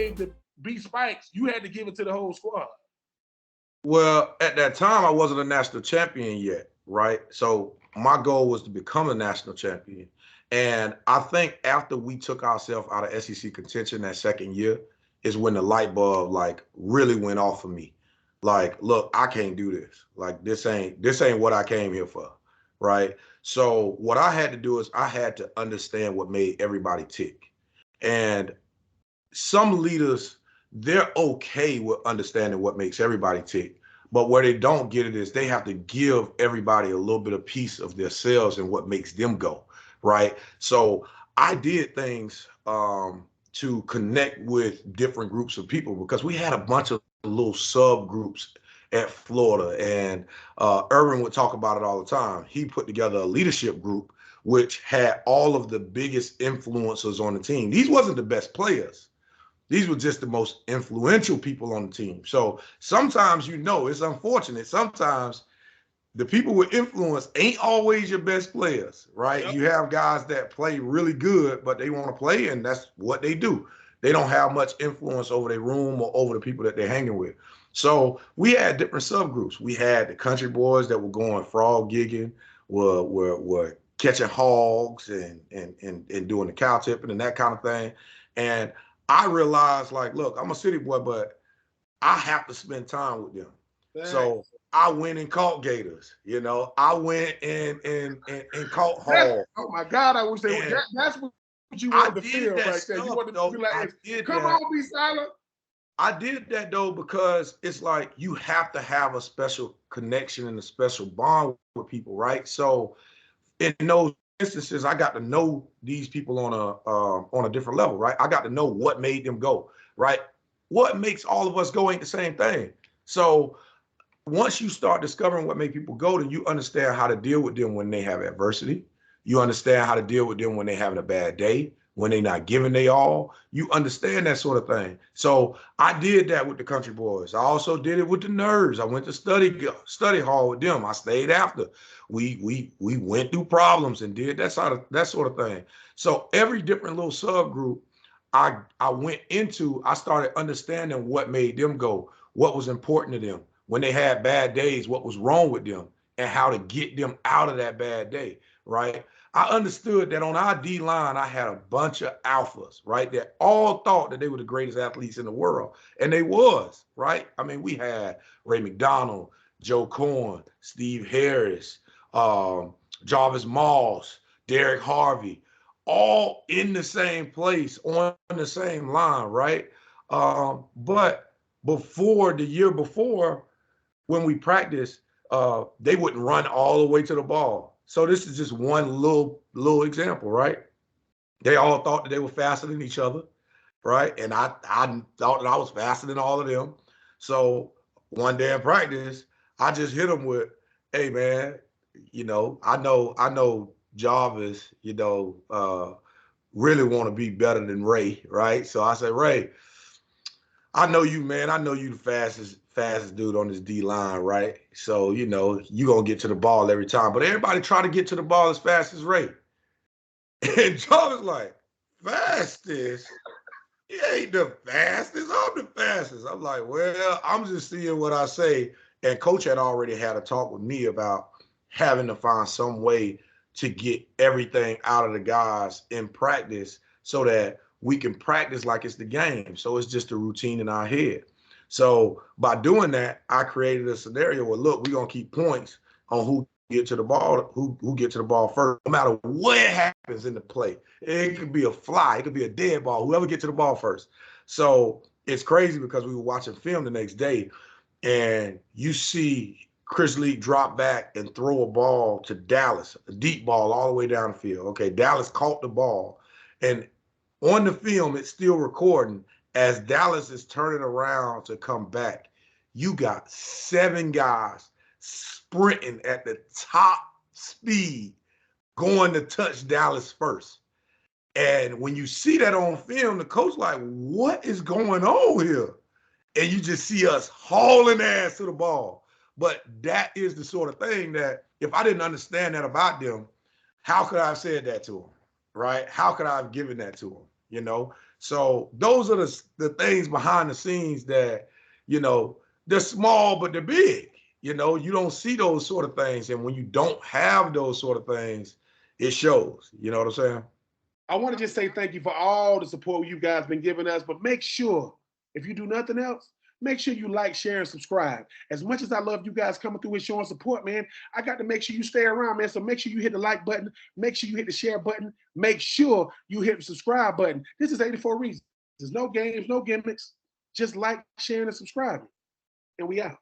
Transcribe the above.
gave the B Spikes, you had to give it to the whole squad. Well, at that time, I wasn't a national champion yet, right? So my goal was to become a national champion. And I think after we took ourselves out of SEC contention that second year is when the light bulb like really went off for me. Like, look, I can't do this. Like this ain't what I came here for, right? So what I had to do is I had to understand what made everybody tick. And some leaders, they're okay with understanding what makes everybody tick. But where they don't get it is they have to give everybody a little bit of piece of themselves and what makes them go, right? So I did things to connect with different groups of people because we had a bunch of little subgroups at Florida. And Irvin would talk about it all the time. He put together a leadership group which had all of the biggest influencers on the team. These wasn't the best players. These were just the most influential people on the team. So sometimes, it's unfortunate. Sometimes the people with influence ain't always your best players, right? Yep. You have guys that play really good, but they want to play, and that's what they do. They don't have much influence over their room or over the people that they're hanging with. So we had different subgroups. We had the country boys that were going frog gigging, were catching hogs and doing the cow tipping and that kind of thing. And I realized, like, look, I'm a city boy, but I have to spend time with them. Thanks. So I went and caught gators. I went and caught hogs. Oh my God! I wish they would. That's what you wanted to feel right there. You wanted to feel like, come on, be silent. I did that though because it's like you have to have a special connection and a special bond with people, right? So in those instances, I got to know these people on a different level, right? I got to know what made them go, right? What makes all of us go ain't the same thing. So once you start discovering what make people go, then you understand how to deal with them when they have adversity. You understand how to deal with them when they're having a bad day, when they're not giving they all. You understand that sort of thing. So I did that with the country boys. I also did it with the nerds. I went to study hall with them. I stayed after. We went through problems and did that sort of thing. So every different little subgroup I went into, I started understanding what made them go, what was important to them. When they had bad days, what was wrong with them and how to get them out of that bad day, right? I understood that on our D line, I had a bunch of alphas, right? That all thought that they were the greatest athletes in the world. And they was, right? I mean, we had Ray McDonald, Joe Corn, Steve Harris, Jarvis Moss, Derek Harvey, all in the same place on the same line, right? But before the year before, when we practiced, they wouldn't run all the way to the ball. So this is just one little example, right? They all thought that they were faster than each other, right? And I thought that I was faster than all of them. So one day in practice, I just hit them with, "Hey man, I know Jarvis, really want to be better than Ray, right?" So I said, "Ray, I know you, man. I know you the fastest dude on this D line, right? So, you gonna get to the ball every time. But everybody try to get to the ball as fast as Ray." And John was like, "Fastest? He ain't the fastest. I'm the fastest." I'm like, "Well, I'm just seeing what I say." And coach had already had a talk with me about having to find some way to get everything out of the guys in practice so that we can practice like it's the game. So it's just a routine in our head. So by doing that, I created a scenario where, look, we're gonna keep points on who get to the ball, who get to the ball first, no matter what happens in the play. It could be a fly, it could be a dead ball, whoever gets to the ball first. So it's crazy because we were watching film the next day, and you see Chris Lee drop back and throw a ball to Dallas, a deep ball all the way down the field. Okay, Dallas caught the ball, and on the film, it's still recording as Dallas is turning around to come back. You got 7 guys sprinting at the top speed going to touch Dallas first. And when you see that on film, the coach like, "What is going on here?" And you just see us hauling ass to the ball. But that is the sort of thing that if I didn't understand that about them, how could I have said that to them, right? How could I have given that to them, So those are the things behind the scenes that, you know, they're small, but they're big. You know, you don't see those sort of things. And when you don't have those sort of things, it shows. You know what I'm saying? I want to just say thank you for all the support you guys been giving us, but make sure, if you do nothing else, make sure you like, share, and subscribe. As much as I love you guys coming through and showing support, man, I got to make sure you stay around, man. So make sure you hit the like button. Make sure you hit the share button. Make sure you hit the subscribe button. This is 84 Reasons. There's no games, no gimmicks. Just like, sharing, and subscribing. And we out.